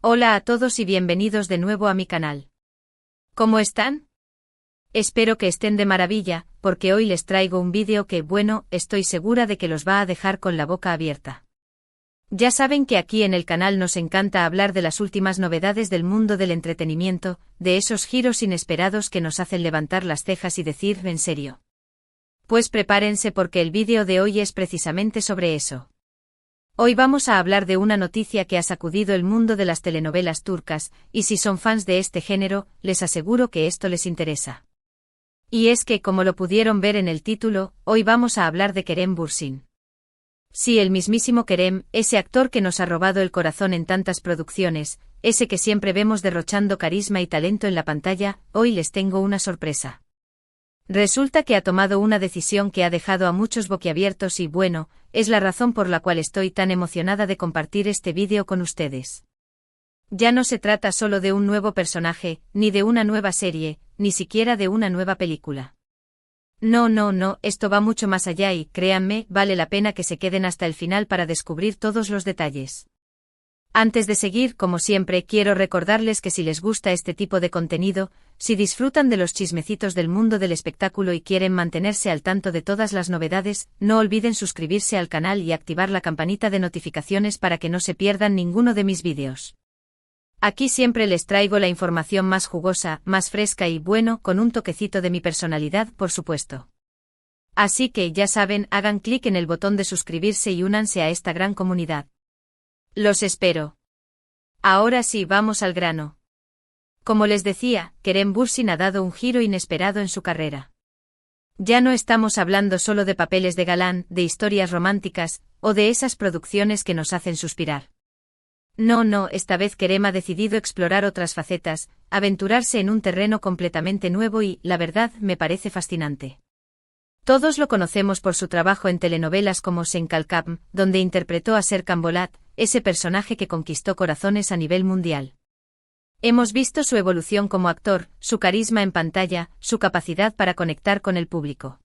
Hola a todos y bienvenidos de nuevo a mi canal. ¿Cómo están? Espero que estén de maravilla, porque hoy les traigo un vídeo que, bueno, estoy segura de que los va a dejar con la boca abierta. Ya saben que aquí en el canal nos encanta hablar de las últimas novedades del mundo del entretenimiento, de esos giros inesperados que nos hacen levantar las cejas y decir, ¿en serio? Pues prepárense porque el vídeo de hoy es precisamente sobre eso. Hoy vamos a hablar de una noticia que ha sacudido el mundo de las telenovelas turcas, y si son fans de este género, les aseguro que esto les interesa. Y es que, como lo pudieron ver en el título, hoy vamos a hablar de Kerem Bürsin. Sí, el mismísimo Kerem, ese actor que nos ha robado el corazón en tantas producciones, ese que siempre vemos derrochando carisma y talento en la pantalla, hoy les tengo una sorpresa. Resulta que ha tomado una decisión que ha dejado a muchos boquiabiertos y, bueno, es la razón por la cual estoy tan emocionada de compartir este vídeo con ustedes. Ya no se trata solo de un nuevo personaje, ni de una nueva serie, ni siquiera de una nueva película. No, esto va mucho más allá y, créanme, vale la pena que se queden hasta el final para descubrir todos los detalles. Antes de seguir, como siempre, quiero recordarles que si les gusta este tipo de contenido, si disfrutan de los chismecitos del mundo del espectáculo y quieren mantenerse al tanto de todas las novedades, no olviden suscribirse al canal y activar la campanita de notificaciones para que no se pierdan ninguno de mis vídeos. Aquí siempre les traigo la información más jugosa, más fresca y, bueno, con un toquecito de mi personalidad, por supuesto. Así que, ya saben, hagan clic en el botón de suscribirse y únanse a esta gran comunidad. Los espero. Ahora sí, vamos al grano. Como les decía, Kerem Bürsin ha dado un giro inesperado en su carrera. Ya no estamos hablando solo de papeles de galán, de historias románticas, o de esas producciones que nos hacen suspirar. No, esta vez Kerem ha decidido explorar otras facetas, aventurarse en un terreno completamente nuevo y, la verdad, me parece fascinante. Todos lo conocemos por su trabajo en telenovelas como Sen Kalkam, donde interpretó a Serkan Bolat, ese personaje que conquistó corazones a nivel mundial. Hemos visto su evolución como actor, su carisma en pantalla, su capacidad para conectar con el público.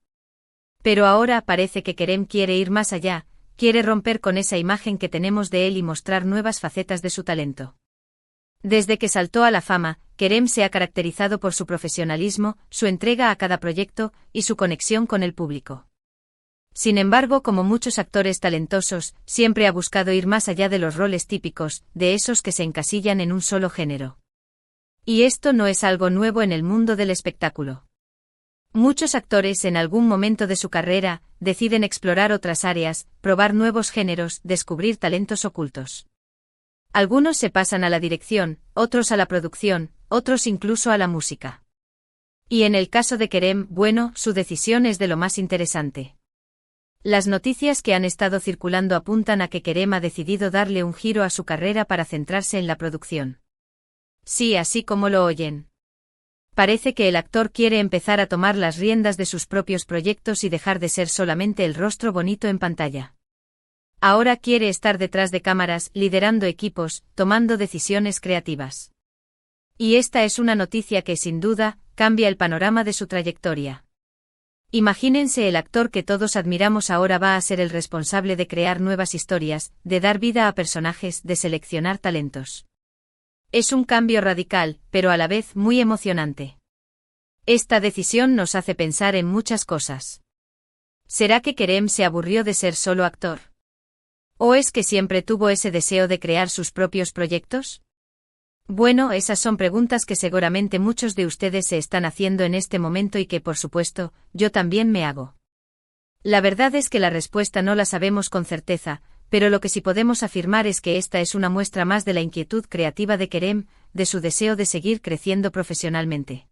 Pero ahora parece que Kerem quiere ir más allá, quiere romper con esa imagen que tenemos de él y mostrar nuevas facetas de su talento. Desde que saltó a la fama, Kerem se ha caracterizado por su profesionalismo, su entrega a cada proyecto, y su conexión con el público. Sin embargo, como muchos actores talentosos, siempre ha buscado ir más allá de los roles típicos, de esos que se encasillan en un solo género. Y esto no es algo nuevo en el mundo del espectáculo. Muchos actores en algún momento de su carrera, deciden explorar otras áreas, probar nuevos géneros, descubrir talentos ocultos. Algunos se pasan a la dirección, otros a la producción, otros incluso a la música. Y en el caso de Kerem, bueno, su decisión es de lo más interesante. Las noticias que han estado circulando apuntan a que Kerem ha decidido darle un giro a su carrera para centrarse en la producción. Sí, así como lo oyen. Parece que el actor quiere empezar a tomar las riendas de sus propios proyectos y dejar de ser solamente el rostro bonito en pantalla. Ahora quiere estar detrás de cámaras, liderando equipos, tomando decisiones creativas. Y esta es una noticia que, sin duda, cambia el panorama de su trayectoria. Imagínense, el actor que todos admiramos ahora va a ser el responsable de crear nuevas historias, de dar vida a personajes, de seleccionar talentos. Es un cambio radical, pero a la vez muy emocionante. Esta decisión nos hace pensar en muchas cosas. ¿Será que Kerem se aburrió de ser solo actor? ¿O es que siempre tuvo ese deseo de crear sus propios proyectos? Bueno, esas son preguntas que seguramente muchos de ustedes se están haciendo en este momento y que, por supuesto, yo también me hago. La verdad es que la respuesta no la sabemos con certeza, pero lo que sí podemos afirmar es que esta es una muestra más de la inquietud creativa de Kerem, de su deseo de seguir creciendo profesionalmente.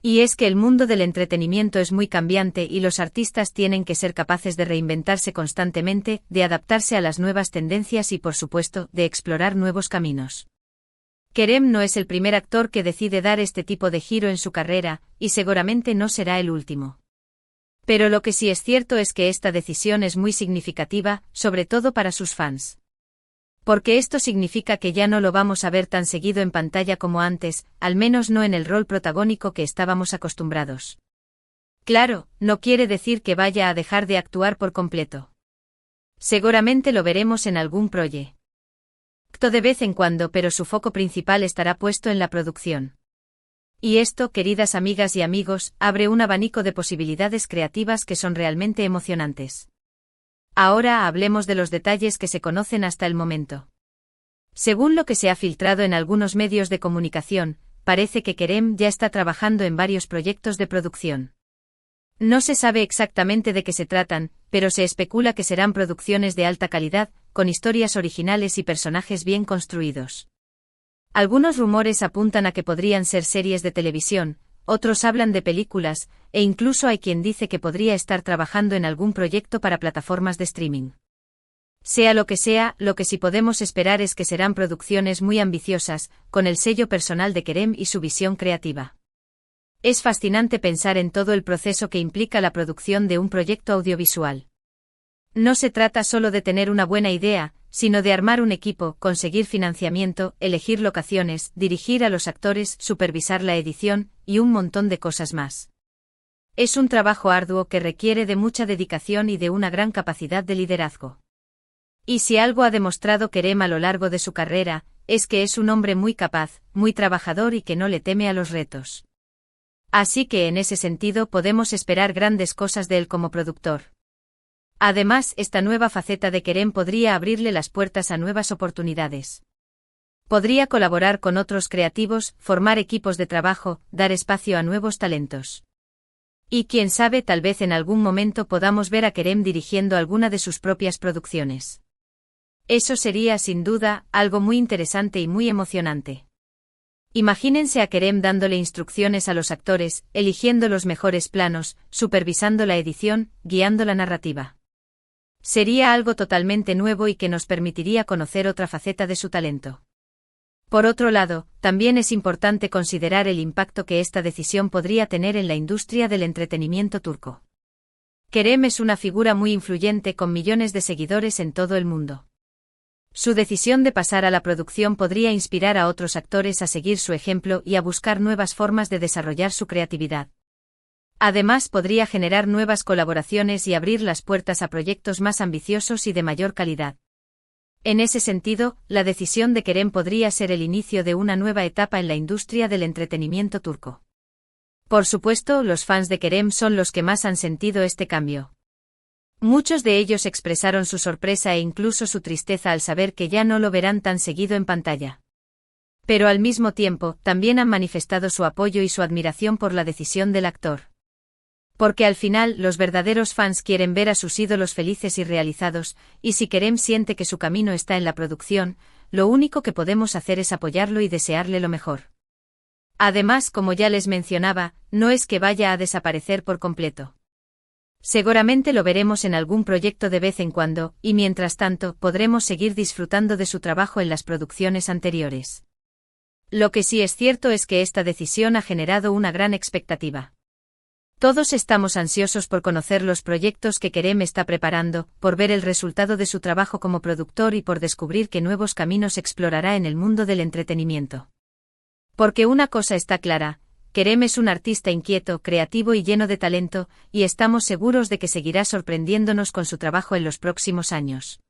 Y es que el mundo del entretenimiento es muy cambiante y los artistas tienen que ser capaces de reinventarse constantemente, de adaptarse a las nuevas tendencias y, por supuesto, de explorar nuevos caminos. Kerem no es el primer actor que decide dar este tipo de giro en su carrera, y seguramente no será el último. Pero lo que sí es cierto es que esta decisión es muy significativa, sobre todo para sus fans. Porque esto significa que ya no lo vamos a ver tan seguido en pantalla como antes, al menos no en el rol protagónico que estábamos acostumbrados. Claro, no quiere decir que vaya a dejar de actuar por completo. Seguramente lo veremos en algún proyecto. De vez en cuando, pero su foco principal estará puesto en la producción. Y esto, queridas amigas y amigos, abre un abanico de posibilidades creativas que son realmente emocionantes. Ahora hablemos de los detalles que se conocen hasta el momento. Según lo que se ha filtrado en algunos medios de comunicación, parece que Kerem ya está trabajando en varios proyectos de producción. No se sabe exactamente de qué se tratan, pero se especula que serán producciones de alta calidad, con historias originales y personajes bien construidos. Algunos rumores apuntan a que podrían ser series de televisión, otros hablan de películas, e incluso hay quien dice que podría estar trabajando en algún proyecto para plataformas de streaming. Sea, lo que sí podemos esperar es que serán producciones muy ambiciosas, con el sello personal de Kerem y su visión creativa. Es fascinante pensar en todo el proceso que implica la producción de un proyecto audiovisual. No se trata solo de tener una buena idea, sino de armar un equipo, conseguir financiamiento, elegir locaciones, dirigir a los actores, supervisar la edición, y un montón de cosas más. Es un trabajo arduo que requiere de mucha dedicación y de una gran capacidad de liderazgo. Y si algo ha demostrado Kerem a lo largo de su carrera, es que es un hombre muy capaz, muy trabajador y que no le teme a los retos. Así que en ese sentido podemos esperar grandes cosas de él como productor. Además, esta nueva faceta de Kerem podría abrirle las puertas a nuevas oportunidades. Podría colaborar con otros creativos, formar equipos de trabajo, dar espacio a nuevos talentos. Y quién sabe, tal vez en algún momento podamos ver a Kerem dirigiendo alguna de sus propias producciones. Eso sería, sin duda, algo muy interesante y muy emocionante. Imagínense a Kerem dándole instrucciones a los actores, eligiendo los mejores planos, supervisando la edición, guiando la narrativa. Sería algo totalmente nuevo y que nos permitiría conocer otra faceta de su talento. Por otro lado, también es importante considerar el impacto que esta decisión podría tener en la industria del entretenimiento turco. Kerem es una figura muy influyente con millones de seguidores en todo el mundo. Su decisión de pasar a la producción podría inspirar a otros actores a seguir su ejemplo y a buscar nuevas formas de desarrollar su creatividad. Además, podría generar nuevas colaboraciones y abrir las puertas a proyectos más ambiciosos y de mayor calidad. En ese sentido, la decisión de Kerem podría ser el inicio de una nueva etapa en la industria del entretenimiento turco. Por supuesto, los fans de Kerem son los que más han sentido este cambio. Muchos de ellos expresaron su sorpresa e incluso su tristeza al saber que ya no lo verán tan seguido en pantalla. Pero al mismo tiempo, también han manifestado su apoyo y su admiración por la decisión del actor. Porque al final, los verdaderos fans quieren ver a sus ídolos felices y realizados, y si Kerem siente que su camino está en la producción, lo único que podemos hacer es apoyarlo y desearle lo mejor. Además, como ya les mencionaba, no es que vaya a desaparecer por completo. Seguramente lo veremos en algún proyecto de vez en cuando, y mientras tanto, podremos seguir disfrutando de su trabajo en las producciones anteriores. Lo que sí es cierto es que esta decisión ha generado una gran expectativa. Todos estamos ansiosos por conocer los proyectos que Kerem está preparando, por ver el resultado de su trabajo como productor y por descubrir qué nuevos caminos explorará en el mundo del entretenimiento. Porque una cosa está clara, Kerem es un artista inquieto, creativo y lleno de talento, y estamos seguros de que seguirá sorprendiéndonos con su trabajo en los próximos años.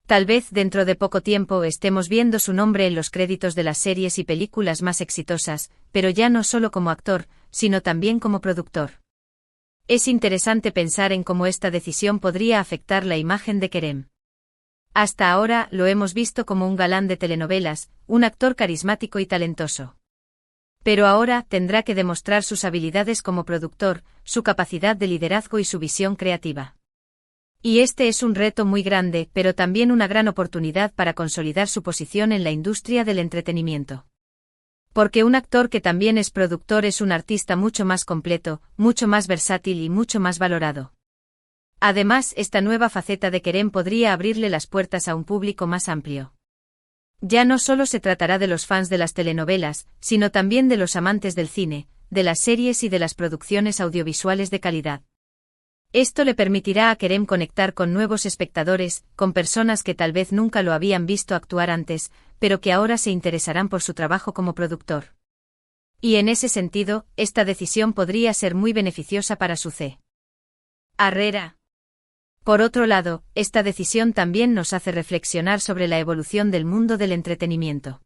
Tal vez dentro de poco tiempo estemos viendo su nombre en los créditos de las series y películas más exitosas, pero ya no solo como actor, sino también como productor. Es interesante pensar en cómo esta decisión podría afectar la imagen de Kerem. Hasta ahora lo hemos visto como un galán de telenovelas, un actor carismático y talentoso. Pero ahora tendrá que demostrar sus habilidades como productor, su capacidad de liderazgo y su visión creativa. Y este es un reto muy grande, pero también una gran oportunidad para consolidar su posición en la industria del entretenimiento. Porque un actor que también es productor es un artista mucho más completo, mucho más versátil y mucho más valorado. Además, esta nueva faceta de Kerem podría abrirle las puertas a un público más amplio. Ya no solo se tratará de los fans de las telenovelas, sino también de los amantes del cine, de las series y de las producciones audiovisuales de calidad. Esto le permitirá a Kerem conectar con nuevos espectadores, con personas que tal vez nunca lo habían visto actuar antes, pero que ahora se interesarán por su trabajo como productor. Y en ese sentido, esta decisión podría ser muy beneficiosa para su carrera. Por otro lado, esta decisión también nos hace reflexionar sobre la evolución del mundo del entretenimiento.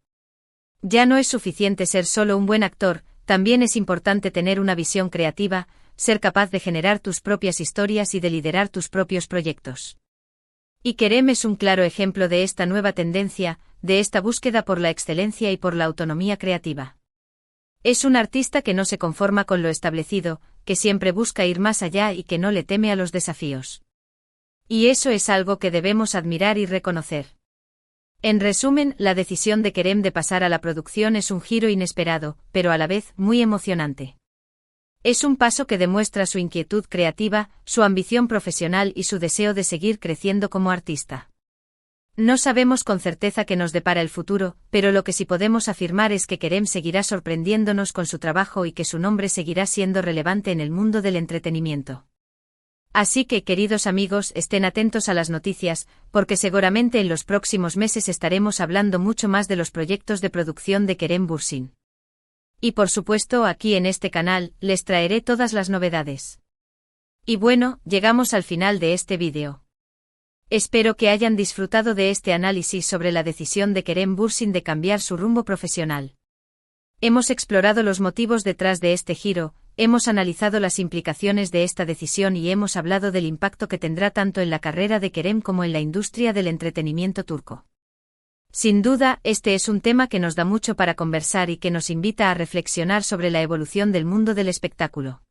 Ya no es suficiente ser solo un buen actor, también es importante tener una visión creativa, ser capaz de generar tus propias historias y de liderar tus propios proyectos. Y Kerem es un claro ejemplo de esta nueva tendencia, de esta búsqueda por la excelencia y por la autonomía creativa. Es un artista que no se conforma con lo establecido, que siempre busca ir más allá y que no le teme a los desafíos. Y eso es algo que debemos admirar y reconocer. En resumen, la decisión de Kerem de pasar a la producción es un giro inesperado, pero a la vez muy emocionante. Es un paso que demuestra su inquietud creativa, su ambición profesional y su deseo de seguir creciendo como artista. No sabemos con certeza qué nos depara el futuro, pero lo que sí podemos afirmar es que Kerem seguirá sorprendiéndonos con su trabajo y que su nombre seguirá siendo relevante en el mundo del entretenimiento. Así que, queridos amigos, estén atentos a las noticias, porque seguramente en los próximos meses estaremos hablando mucho más de los proyectos de producción de Kerem Bürsin. Y por supuesto, aquí en este canal, les traeré todas las novedades. Y bueno, llegamos al final de este vídeo. Espero que hayan disfrutado de este análisis sobre la decisión de Kerem Bürsin de cambiar su rumbo profesional. Hemos explorado los motivos detrás de este giro, hemos analizado las implicaciones de esta decisión y hemos hablado del impacto que tendrá tanto en la carrera de Kerem como en la industria del entretenimiento turco. Sin duda, este es un tema que nos da mucho para conversar y que nos invita a reflexionar sobre la evolución del mundo del espectáculo.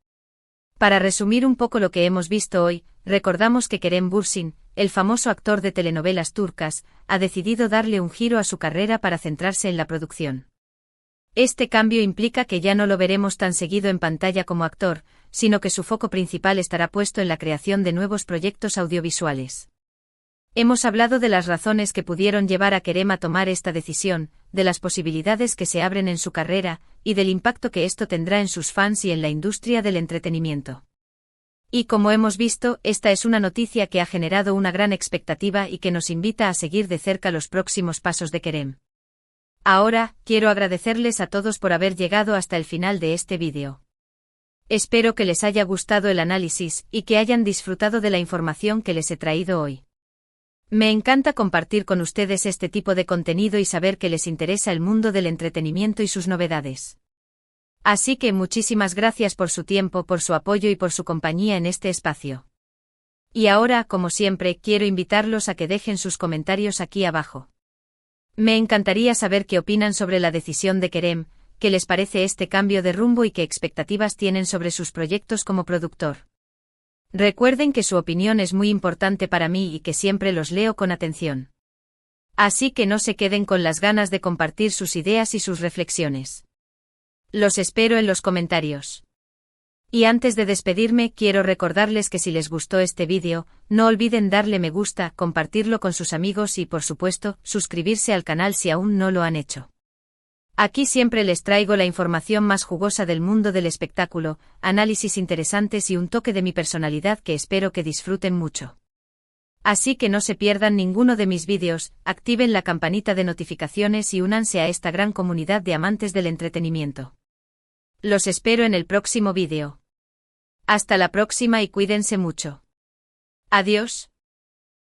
Para resumir un poco lo que hemos visto hoy, recordamos que Kerem Bürsin, el famoso actor de telenovelas turcas, ha decidido darle un giro a su carrera para centrarse en la producción. Este cambio implica que ya no lo veremos tan seguido en pantalla como actor, sino que su foco principal estará puesto en la creación de nuevos proyectos audiovisuales. Hemos hablado de las razones que pudieron llevar a Kerem a tomar esta decisión, de las posibilidades que se abren en su carrera, y del impacto que esto tendrá en sus fans y en la industria del entretenimiento. Y como hemos visto, esta es una noticia que ha generado una gran expectativa y que nos invita a seguir de cerca los próximos pasos de Kerem. Ahora, quiero agradecerles a todos por haber llegado hasta el final de este vídeo. Espero que les haya gustado el análisis y que hayan disfrutado de la información que les he traído hoy. Me encanta compartir con ustedes este tipo de contenido y saber que les interesa el mundo del entretenimiento y sus novedades. Así que muchísimas gracias por su tiempo, por su apoyo y por su compañía en este espacio. Y ahora, como siempre, quiero invitarlos a que dejen sus comentarios aquí abajo. Me encantaría saber qué opinan sobre la decisión de Kerem, qué les parece este cambio de rumbo y qué expectativas tienen sobre sus proyectos como productor. Recuerden que su opinión es muy importante para mí y que siempre los leo con atención. Así que no se queden con las ganas de compartir sus ideas y sus reflexiones. Los espero en los comentarios. Y antes de despedirme, quiero recordarles que si les gustó este vídeo, no olviden darle me gusta, compartirlo con sus amigos y, por supuesto, suscribirse al canal si aún no lo han hecho. Aquí siempre les traigo la información más jugosa del mundo del espectáculo, análisis interesantes y un toque de mi personalidad que espero que disfruten mucho. Así que no se pierdan ninguno de mis vídeos, activen la campanita de notificaciones y únanse a esta gran comunidad de amantes del entretenimiento. Los espero en el próximo vídeo. Hasta la próxima y cuídense mucho. Adiós.